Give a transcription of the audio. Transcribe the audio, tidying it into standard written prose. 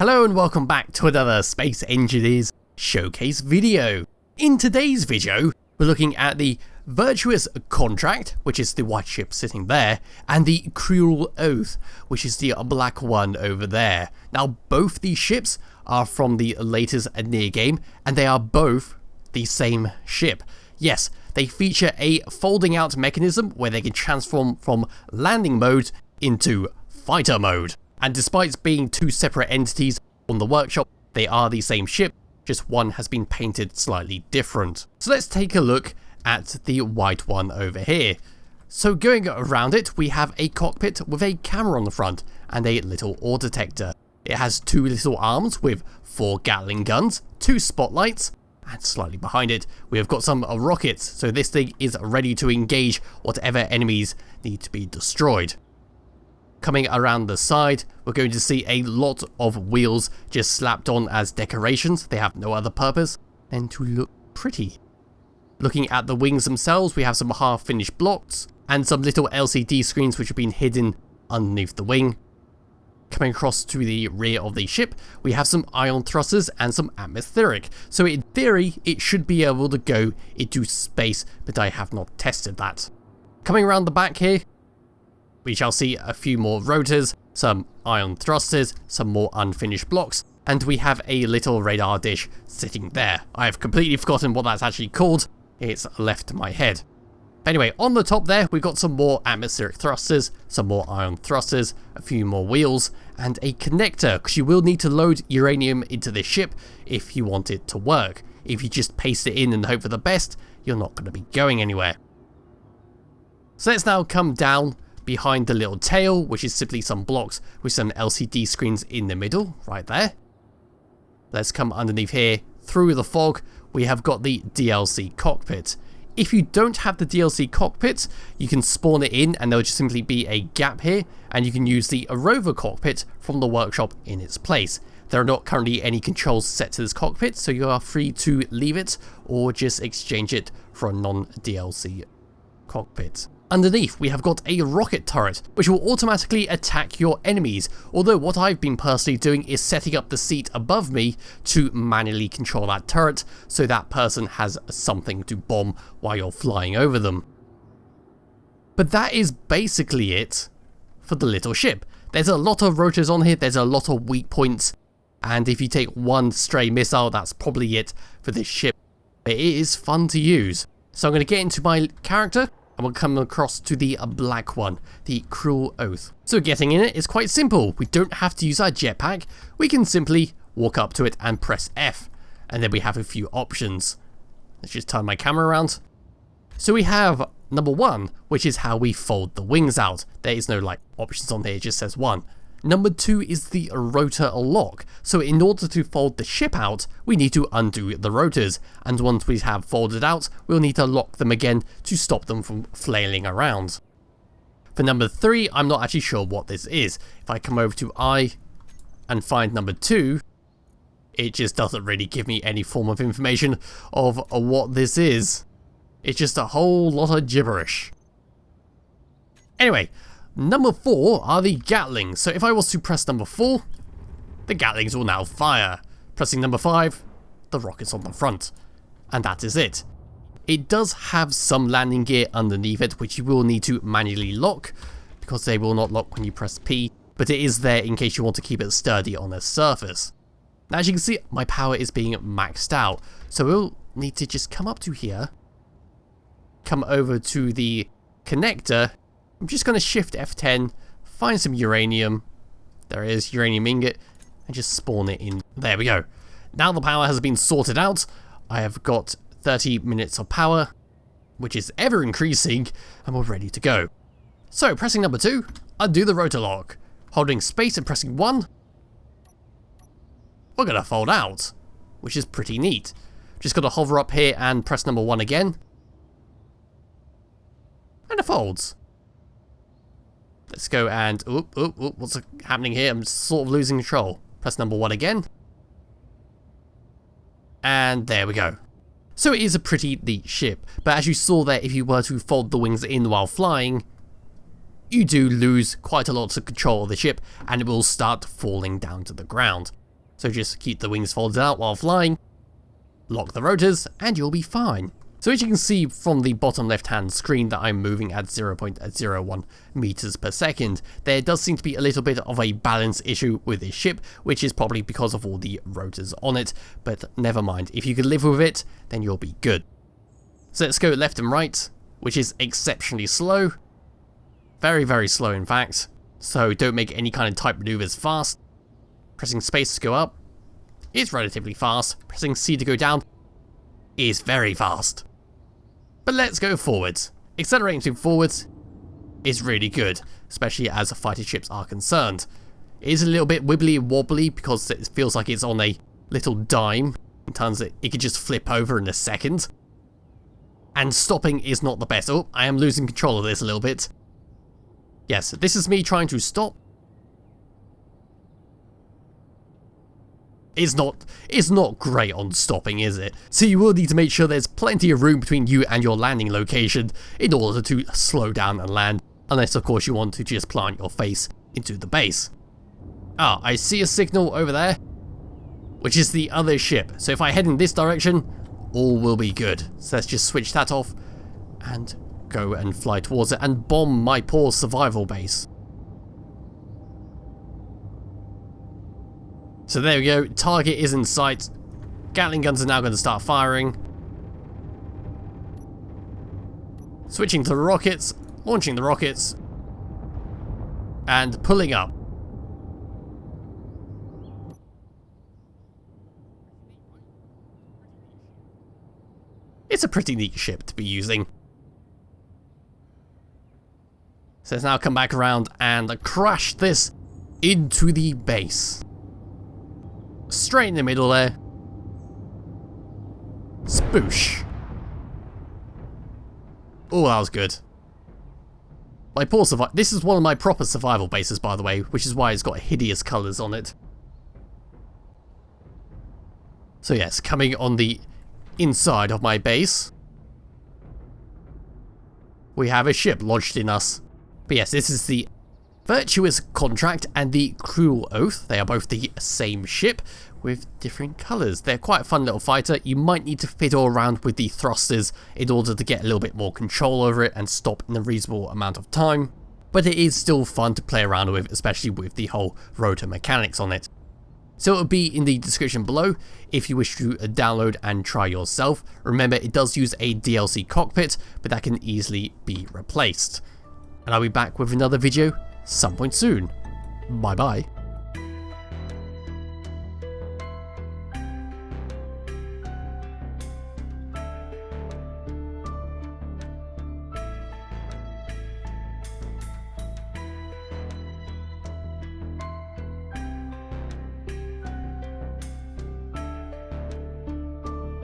Hello and welcome back to another Space Engineers Showcase video. In today's video, we're looking at the Virtuous Contract, which is the white ship sitting there, and the Cruel Oath, which is the black one over there. Now, both these ships are from the latest Nier game, and they are both the same ship. Yes, they feature a folding out mechanism where they can transform from landing mode into fighter mode. And despite being two separate entities on the workshop, they are the same ship, just one has been painted slightly different. So let's take a look at the white one over here. So going around it, we have a cockpit with a camera on the front and a little ore detector. It has two little arms with 4 Gatling guns, 2 spotlights, and slightly behind it, we have got some rockets, so this thing is ready to engage whatever enemies need to be destroyed. Coming around the side, we're going to see a lot of wheels just slapped on as decorations. They have no other purpose than to look pretty. Looking at the wings themselves, we have some half-finished blocks and some little LCD screens which have been hidden underneath the wing. Coming across to the rear of the ship, we have some ion thrusters and some atmospheric. So in theory, it should be able to go into space, but I have not tested that. Coming around the back here, we shall see a few more rotors, some ion thrusters, some more unfinished blocks, and we have a little radar dish sitting there. I have completely forgotten what that's actually called. It's left my head. Anyway, on the top there, we've got some more atmospheric thrusters, some more ion thrusters, a few more wheels, and a connector, because you will need to load uranium into this ship if you want it to work. If you just paste it in and hope for the best, you're not going to be going anywhere. So let's now come down behind the little tail, which is simply some blocks with some LCD screens in the middle, right there. Let's come underneath here, through the fog, we have got the DLC cockpit. If you don't have the DLC cockpit, you can spawn it in and there'll just simply be a gap here, and you can use the rover cockpit from the workshop in its place. There are not currently any controls set to this cockpit, so you are free to leave it or just exchange it for a non-DLC cockpit. Underneath, we have got a rocket turret, which will automatically attack your enemies, although what I've been personally doing is setting up the seat above me to manually control that turret, so that person has something to bomb while you're flying over them. But that is basically it for the little ship. There's a lot of rotors on here, there's a lot of weak points, and if you take one stray missile, that's probably it for this ship. It is fun to use. So I'm going to get into my character, and we'll come across to the black one, the Cruel Oath. So getting in it is quite simple. We don't have to use our jetpack. We can simply walk up to it and press F. And then we have a few options. Let's just turn my camera around. So we have number 1, which is how we fold the wings out. There is no options on here, it just says 1. Number 2 is the rotor lock. So in order to fold the ship out, we need to undo the rotors, and once we have folded out, we'll need to lock them again to stop them from flailing around. For number 3, I'm not actually sure what this is. If I come over to I and find number 2, it just doesn't really give me any form of information of what this is. It's just a whole lot of gibberish. Anyway, number 4 are the Gatlings, so if I was to press number 4, the Gatlings will now fire. Pressing number 5, the rockets on the front. And that is it. It does have some landing gear underneath it, which you will need to manually lock, because they will not lock when you press P, but it is there in case you want to keep it sturdy on the surface. Now as you can see, my power is being maxed out, so we'll need to just come up to here, come over to the connector. I'm just going to shift F10, find some uranium, there is uranium ingot, and just spawn it in. There we go. Now the power has been sorted out. I have got 30 minutes of power, which is ever increasing, and we're ready to go. So pressing number 2, undo the rotor lock. Holding space and pressing 1, we're going to fold out, which is pretty neat. Just got to hover up here and press number 1 again, and it folds. Let's go and, what's happening here? I'm sort of losing control. Press number 1 again. And there we go. So it is a pretty neat ship, but as you saw there, if you were to fold the wings in while flying, you do lose quite a lot of control of the ship, and it will start falling down to the ground. So just keep the wings folded out while flying, lock the rotors, and you'll be fine. So as you can see from the bottom left hand screen that I'm moving at 0.01 meters per second, there does seem to be a little bit of a balance issue with this ship, which is probably because of all the rotors on it, but never mind. If you can live with it, then you'll be good. So let's go left and right, which is exceptionally slow. Very, very slow in fact. So don't make any kind of tight maneuvers fast. Pressing space to go up is relatively fast. Pressing C to go down is very fast. But let's go forwards. Accelerating forwards is really good, especially as fighter ships are concerned. It is a little bit wibbly and wobbly because it feels like it's on a little dime in terms that it could just flip over in a second. And stopping is not the best. Oh, I am losing control of this a little bit. Yes, this is me trying to stop. It's not great on stopping, is it? So you will need to make sure there's plenty of room between you and your landing location in order to slow down and land, unless of course you want to just plant your face into the base. Ah, I see a signal over there, which is the other ship. So if I head in this direction, all will be good. So let's just switch that off and go and fly towards it and bomb my poor survival base. So there we go, target is in sight. Gatling guns are now going to start firing. Switching to the rockets, launching the rockets, and pulling up. It's a pretty neat ship to be using. So let's now come back around and crash this into the base. Straight in the middle there. Spoosh. Oh, that was good. My poor survival. This is one of my proper survival bases, by the way, which is why it's got hideous colours on it. So yes, coming on the inside of my base, we have a ship lodged in us. But yes, this is the Virtuous Contract and the Cruel Oath. They are both the same ship with different colours. They're quite a fun little fighter. You might need to fiddle around with the thrusters in order to get a little bit more control over it and stop in a reasonable amount of time. But it is still fun to play around with, especially with the whole rotor mechanics on it. So it'll be in the description below if you wish to download and try yourself. Remember, it does use a DLC cockpit, but that can easily be replaced. And I'll be back with another video some point soon. Bye bye.